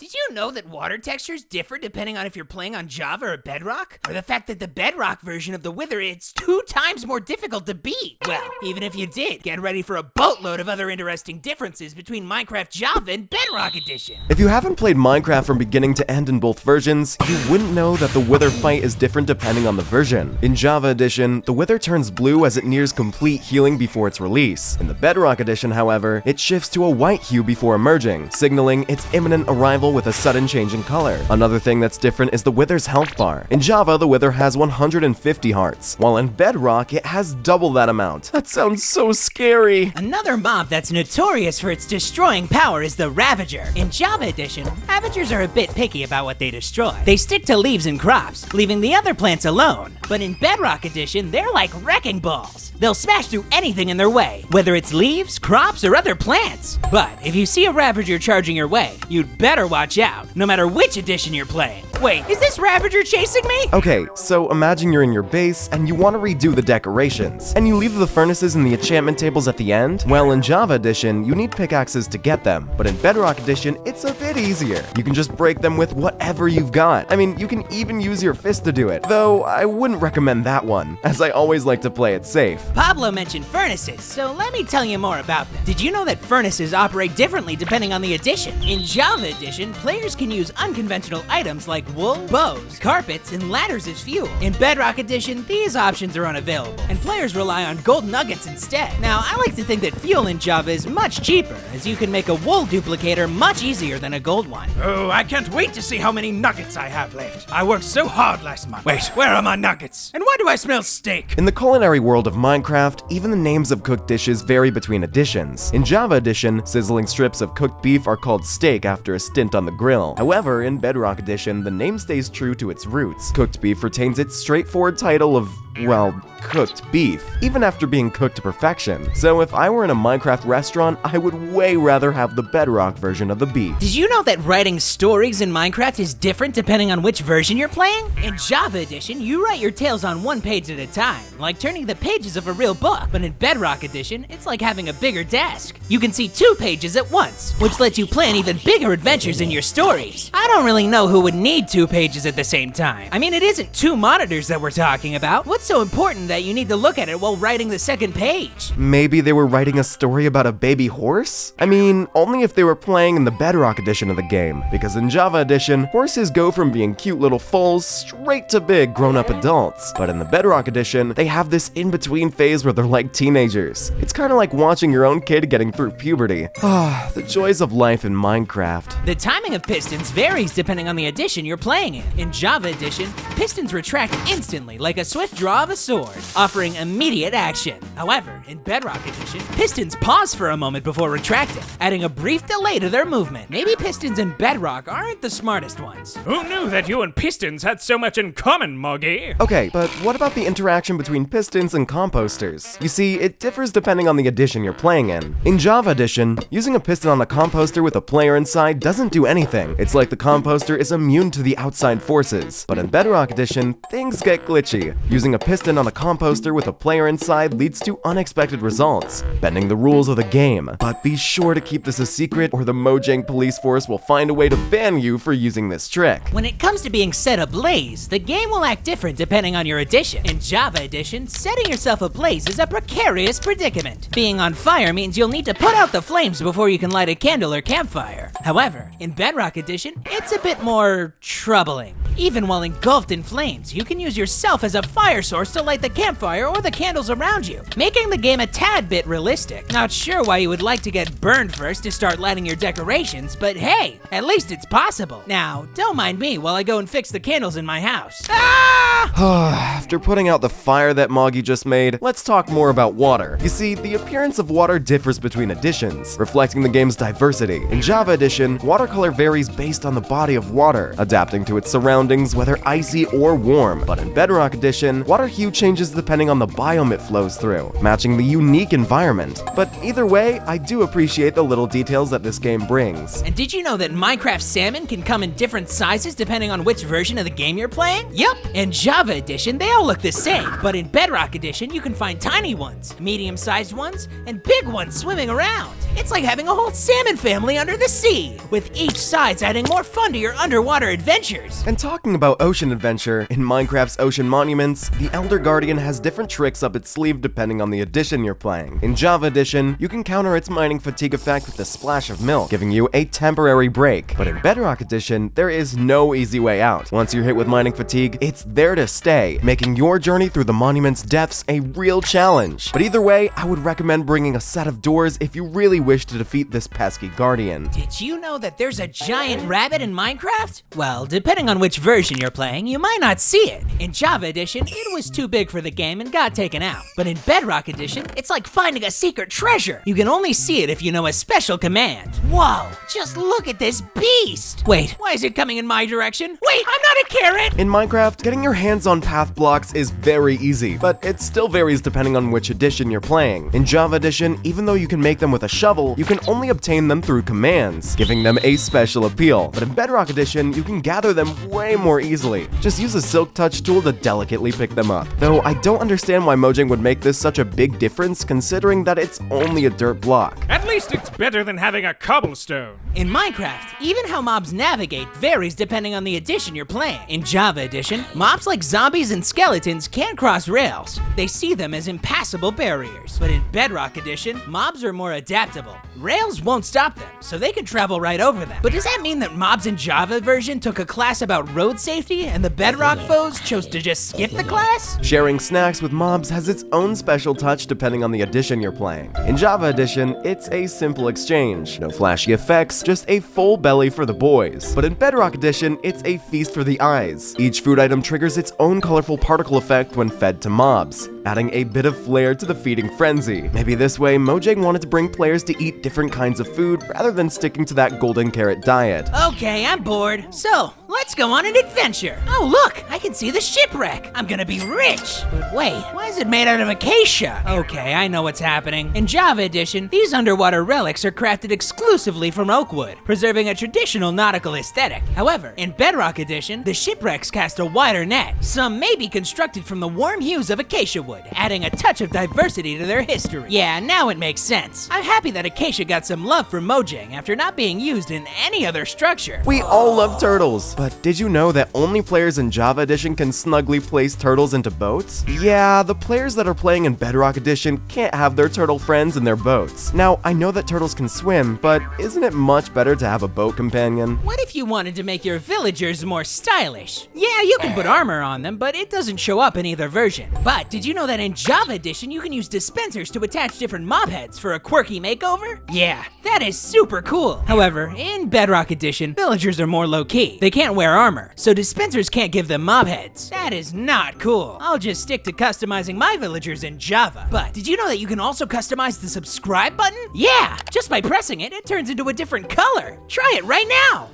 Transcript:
Did you know that water textures differ depending on if you're playing on Java or Bedrock? Or the fact that the Bedrock version of the Wither is 2 times more difficult to beat? Well, even if you did, get ready for a boatload of other interesting differences between Minecraft Java and Bedrock Edition. If you haven't played Minecraft from beginning to end in both versions, you wouldn't know that the Wither fight is different depending on the version. In Java Edition, the Wither turns blue as it nears complete healing before its release. In the Bedrock Edition, however, it shifts to a white hue before emerging, signaling its imminent arrival with a sudden change in color. Another thing that's different is the Wither's health bar. In Java, the Wither has 150 hearts, while in Bedrock, it has double that amount. That sounds so scary. Another mob that's notorious for its destroying power is the Ravager. In Java Edition, Ravagers are a bit picky about what they destroy. They stick to leaves and crops, leaving the other plants alone. But in Bedrock Edition, they're like wrecking balls. They'll smash through anything in their way, whether it's leaves, crops, or other plants. But if you see a Ravager charging your way, you'd better watch out, no matter which edition you're playing. Wait, is this Ravager chasing me? Okay, so imagine you're in your base and you want to redo the decorations, and you leave the furnaces and the enchantment tables at the end. Well, in Java Edition, you need pickaxes to get them, but in Bedrock Edition, it's a bit easier. You can just break them with whatever you've got. I mean, you can even use your fist to do it, though I wouldn't recommend that one, as I always like to play it safe. Pablo mentioned furnaces, so let me tell you more about them. Did you know that furnaces operate differently depending on the edition? In Java Edition, players can use unconventional items like wool, bows, carpets, and ladders as fuel. In Bedrock Edition, these options are unavailable, and players rely on gold nuggets instead. Now, I like to think that fuel in Java is much cheaper, as you can make a wool duplicator much easier than a gold one. Oh, I can't wait to see how many nuggets I have left. I worked so hard last month. Wait, where are my nuggets? And why do I smell steak? In the culinary world of Minecraft, even the names of cooked dishes vary between editions. In Java Edition, sizzling strips of cooked beef are called steak after a stint on the grill. However, in Bedrock Edition, the name stays true to its roots. Cooked beef retains its straightforward title of, well, cooked beef, even after being cooked to perfection. So if I were in a Minecraft restaurant, I would way rather have the Bedrock version of the beef. Did you know that writing stories in Minecraft is different depending on which version you're playing? In Java Edition, you write your tales on one page at a time, like turning the pages of a real book. But in Bedrock Edition, it's like having a bigger desk. You can see 2 pages at once, which lets you plan even bigger adventures in your stories. I don't really know who would need 2 pages at the same time. I mean, it isn't 2 monitors that we're talking about. What's so important that you need to look at it while writing the second page? Maybe they were writing a story about a baby horse? I mean, only if they were playing in the Bedrock edition of the game, because in Java Edition, horses go from being cute little foals straight to big grown-up adults. But in the Bedrock Edition, they have this in-between phase where they're like teenagers. It's kind of like watching your own kid getting through puberty. Ah, the joys of life in Minecraft. The timing of pistons varies depending on the edition you're playing in. In Java Edition, pistons retract instantly like a swift draw of a sword, offering immediate action. However, in Bedrock Edition, pistons pause for a moment before retracting, adding a brief delay to their movement. Maybe pistons in Bedrock aren't the smartest ones. Who knew that you and pistons had so much in common, Moggy? Okay, but what about the interaction between pistons and composters? You see, it differs depending on the edition you're playing in. In Java Edition, using a piston on a composter with a player inside doesn't do anything. It's like the composter is immune to the outside forces. But in Bedrock Edition, things get glitchy. Using a piston on a composter with a player inside leads to unexpected results, bending the rules of the game. But be sure to keep this a secret or the Mojang police force will find a way to ban you for using this trick. When it comes to being set ablaze, the game will act different depending on your edition. In Java Edition, setting yourself ablaze is a precarious predicament. Being on fire means you'll need to put out the flames before you can light a candle or campfire. However, in Bedrock Edition, it's a bit more troubling. Even while engulfed in flames, you can use yourself as a fire source to light the campfire or the candles around you, making the game a tad bit realistic. Not sure why you would like to get burned first to start lighting your decorations, but hey, at least it's possible. Now, don't mind me while I go and fix the candles in my house. After putting out the fire that Moggy just made, let's talk more about water. You see, the appearance of water differs between editions, reflecting the game's diversity. In Java Edition, watercolor varies based on the body of water, adapting to its surroundings, whether icy or warm. But in Bedrock Edition, water water hue changes depending on the biome it flows through, matching the unique environment. But either way, I do appreciate the little details that this game brings. And did you know that Minecraft salmon can come in different sizes depending on which version of the game you're playing? Yup, in Java Edition, they all look the same. But in Bedrock Edition, you can find tiny ones, medium-sized ones, and big ones swimming around. It's like having a whole salmon family under the sea, with each size adding more fun to your underwater adventures. And talking about ocean adventure, in Minecraft's Ocean Monuments, the Elder Guardian has different tricks up its sleeve depending on the edition you're playing. In Java Edition, you can counter its mining fatigue effect with a splash of milk, giving you a temporary break. But in Bedrock Edition, there is no easy way out. Once you're hit with mining fatigue, it's there to stay, making your journey through the monument's depths a real challenge. But either way, I would recommend bringing a set of doors if you really wish to defeat this pesky guardian. Did you know that there's a giant rabbit in Minecraft? Well, depending on which version you're playing, you might not see it. In Java Edition, it was too big for the game and got taken out. But in Bedrock Edition, it's like finding a secret treasure. You can only see it if you know a special command. Whoa, just look at this beast. Wait, why is it coming in my direction? Wait, I'm not a carrot! In Minecraft, getting your hands on path blocks is very easy, but it still varies depending on which edition you're playing. In Java Edition, even though you can make them with a shovel, you can only obtain them through commands, giving them a special appeal. But in Bedrock Edition, you can gather them way more easily. Just use a Silk Touch tool to delicately pick them up. Though I don't understand why Mojang would make this such a big difference considering that it's only a dirt block. At least it's better than having a cobblestone. In Minecraft, even how mobs navigate varies depending on the edition you're playing. In Java Edition, mobs like zombies and skeletons can't cross rails. They see them as impassable barriers. But in Bedrock Edition, mobs are more adaptable. Rails won't stop them, so they can travel right over them. But does that mean that mobs in Java version took a class about road safety and the Bedrock foes chose to just skip the class? Sharing snacks with mobs has its own special touch depending on the edition you're playing. In Java Edition, it's a simple exchange. No flashy effects, just a full belly for the boys. But in Bedrock Edition, it's a feast for the eyes. Each food item triggers its own colorful particle effect when fed to mobs, adding a bit of flair to the feeding frenzy. Maybe this way, Mojang wanted to bring players to eat different kinds of food rather than sticking to that golden carrot diet. Okay, I'm bored. So, let's go on an adventure. Oh, look, I can see the shipwreck. I'm gonna be rich. But wait, why is it made out of acacia? Okay, I know what's happening. In Java Edition, these underwater relics are crafted exclusively from oak wood, preserving a traditional nautical aesthetic. However, in Bedrock Edition, the shipwrecks cast a wider net. Some may be constructed from the warm hues of acacia wood, adding a touch of diversity to their history. Yeah, now it makes sense. I'm happy that acacia got some love from Mojang after not being used in any other structure. We all love turtles, but did you know that only players in Java Edition can snugly place turtles into boats? Yeah, the players that are playing in Bedrock Edition can't have their turtle friends in their boats. Now, I know that turtles can swim, but isn't it much better to have a boat companion? What if you wanted to make your villagers more stylish? Yeah, you can put armor on them, but it doesn't show up in either version. But did you know that in Java Edition, you can use dispensers to attach different mob heads for a quirky makeover? Yeah, that is super cool. However, in Bedrock Edition, villagers are more low-key. They can't wear armor, so dispensers can't give them mob heads. That is not cool. I'll just stick to customizing my villagers in Java. But did you know that you can also customize the subscribe button? Yeah, just by pressing it, it turns into a different color. Try it right now.